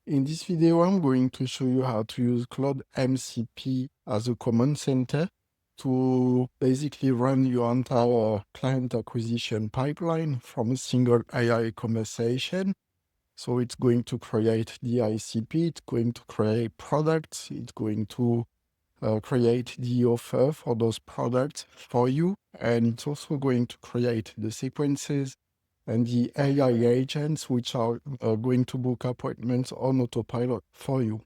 In this video, I'm going to show you how to use Caude MCP as a command center to basically run your entire client acquisition pipeline from a single AI conversation. So it's going to create the ICP, it's going to create products, it's going to create the offer for those products for you, and it's also going to create the sequences and the AI agents which are going to book appointments on autopilot for you.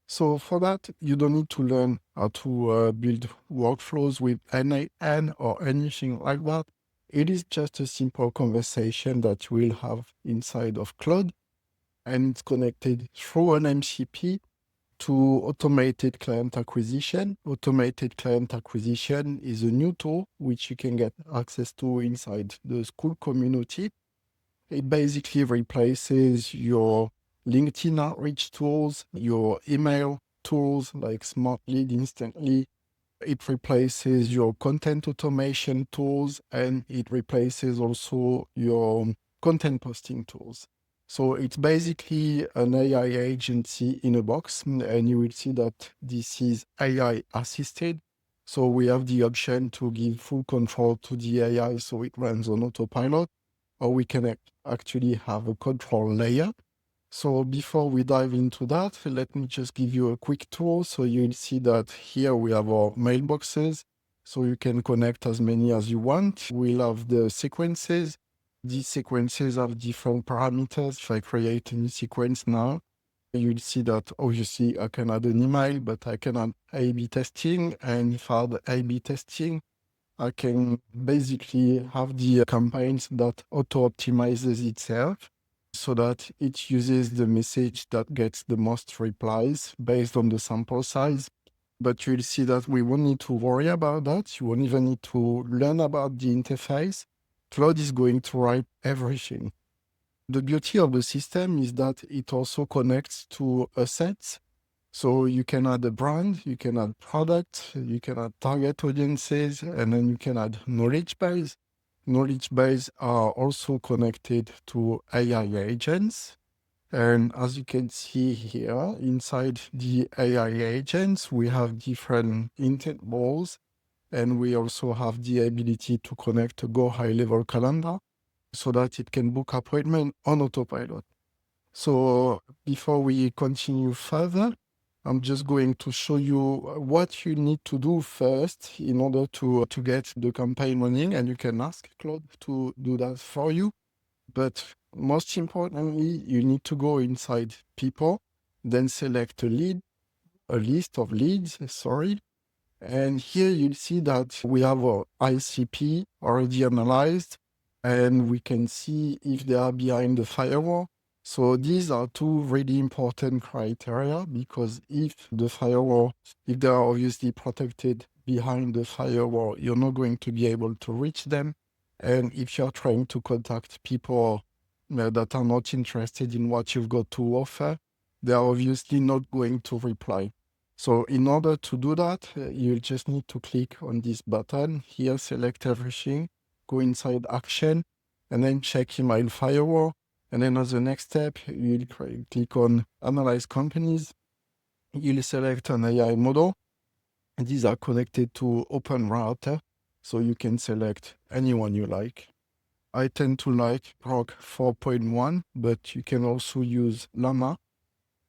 So for that, you don't need to learn how to build workflows with NAN or anything like that. It is just a simple conversation that you will have inside of Claude, and it's connected through an MCP to automated client acquisition. Automated client acquisition is a new tool which you can get access to inside the school community. It basically replaces your LinkedIn outreach tools, your email tools like Smart Lead Instantly. It replaces your content automation tools, and it replaces also your content posting tools. So it's basically an AI agency in a box, and you will see that this is AI assisted. So we have the option to give full control to the AI so it runs on autopilot, or we can actually have a control layer. So before we dive into that, let me just give you a quick tour. So you'll see that here we have our mailboxes. So you can connect as many as you want. We'll have the sequences. These sequences have different parameters. If I create a new sequence now, you'll see that obviously I can add an email, but I can add A/B testing. And if I add A/B testing, I can basically have the campaigns that auto-optimizes itself so that it uses the message that gets the most replies based on the sample size. But you'll see that we won't need to worry about that. You won't even need to learn about the interface. Claude is going to write everything. The beauty of the system is that it also connects to assets. So you can add a brand, you can add product, you can add target audiences, and then you can add knowledge base. Knowledge base are also connected to AI agents. And as you can see here, inside the AI agents, we have different intent balls, and we also have the ability to connect a Go high level calendar so that it can book appointment on autopilot. So before we continue further, I'm just going to show you what you need to do first in order to get the campaign running, and you can ask Claude to do that for you. But most importantly, you need to go inside people, then select a list of leads, sorry. And here you'll see that we have our ICP already analyzed, and we can see if they are behind the firewall. So these are two really important criteria, because if they are obviously protected behind the firewall, you're not going to be able to reach them. And if you're trying to contact people that are not interested in what you've got to offer, they are obviously not going to reply. So in order to do that, you'll just need to click on this button here, select everything, go inside action, and then check email firewall. And then as the next step, you'll click on analyze companies. You'll select an AI model. And these are connected to Open Router, so you can select anyone you like. I tend to like Grok 4.1, but you can also use Llama,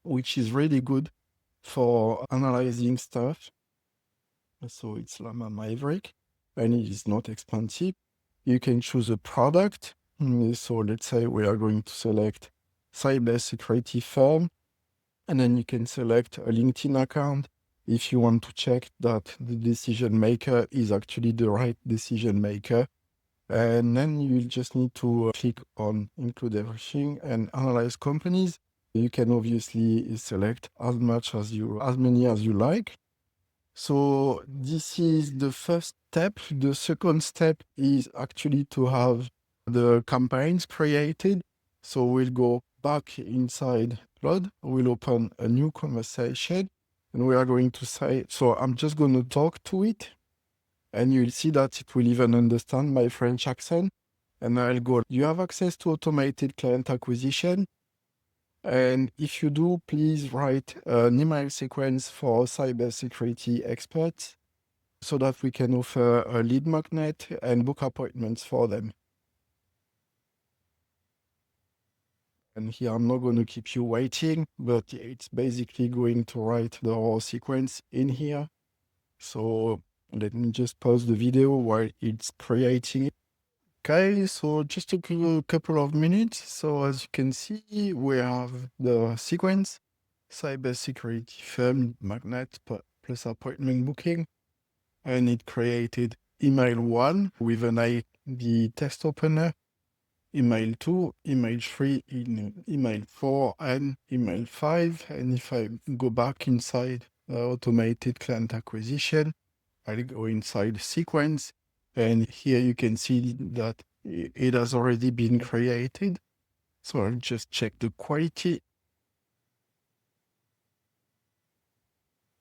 which is really good for analyzing stuff. So it's Llama Maverick, and it is not expensive. You can choose a product. So let's say we are going to select cybersecurity firm, and then you can select a LinkedIn account if you want to check that the decision maker is actually the right decision maker. And then you just need to click on include everything and analyze companies. You can obviously select as many as you like. So this is the first step. The second step is actually to have the campaigns created. So we'll go back inside Claude. We'll open a new conversation, and we are going to say, so I'm just going to talk to it, and you'll see that it will even understand my French accent. And I'll go, you have access to automated client acquisition. And if you do, please write an email sequence for cybersecurity experts so that we can offer a lead magnet and book appointments for them. And here I'm not going to keep you waiting, but it's basically going to write the whole sequence in here. So let me just pause the video while it's creating it. Okay, so just took a couple of minutes. So as you can see, we have the sequence, cybersecurity firm magnet plus appointment booking, and it created email 1 with an ID test opener, email 2, email 3, email 4, and email 5. And if I go back inside automated client acquisition, I'll go inside sequence, and here you can see that it has already been created. So I'll just check the quality.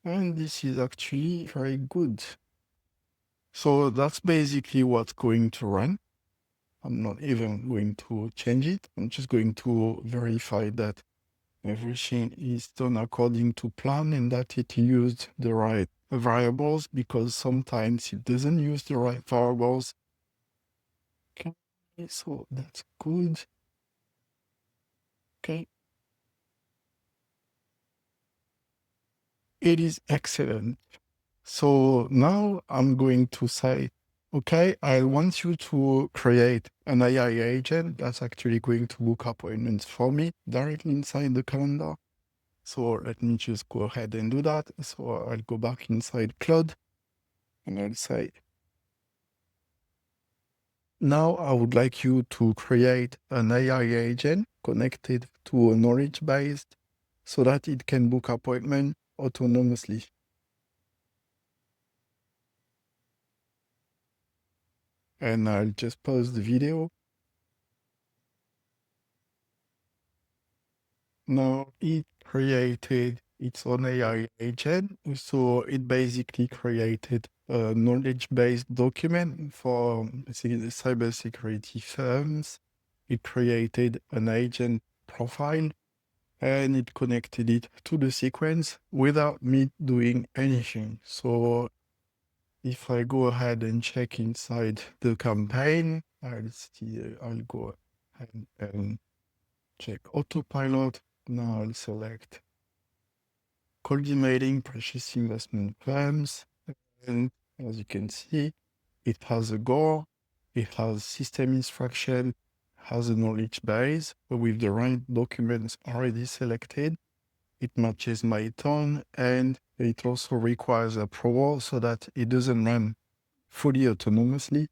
And this is actually very good. So that's basically what's going to run. I'm not even going to change it. I'm just going to verify that everything is done according to plan and that it used the right variables, because sometimes it doesn't use the right variables. Okay, so that's good. Okay. It is excellent. So now I'm going to say, okay, I want you to create an AI agent that's actually going to book appointments for me directly inside the calendar. So let me just go ahead and do that. So I'll go back inside Claude and I'll say, now I would like you to create an AI agent connected to a knowledge base so that it can book appointment autonomously. And I'll just pause the video. Now it created its own AI agent. So it basically created a knowledge-based document for cybersecurity firms. It created an agent profile and it connected it to the sequence without me doing anything. So if I go ahead and check inside the campaign, I'll go ahead and check autopilot. Now I'll select cultivating precious investment firms. And as you can see, it has a goal, it has system instruction, has a knowledge base with the right documents already selected. It matches my tone, and it also requires approval so that it doesn't run fully autonomously.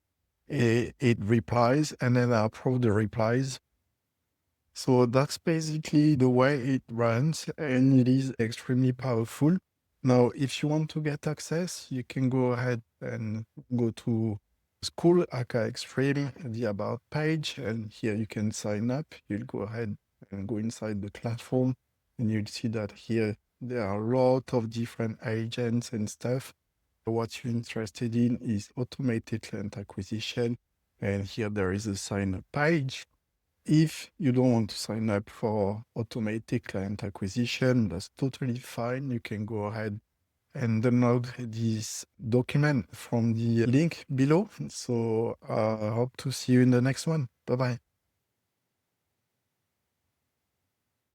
It replies, and then I approve the replies. So that's basically the way it runs, and it is extremely powerful. Now, if you want to get access, you can go ahead and go to School ACA Extreme, the About page, and here you can sign up. You'll go ahead and go inside the platform, and you'll see that here there are a lot of different agents and stuff. What you're interested in is automated client acquisition, and here there is a sign up page. If you don't want to sign up for automatic client acquisition, that's totally fine. You can go ahead and download this document from the link below. So I hope to see you in the next one. Bye-bye.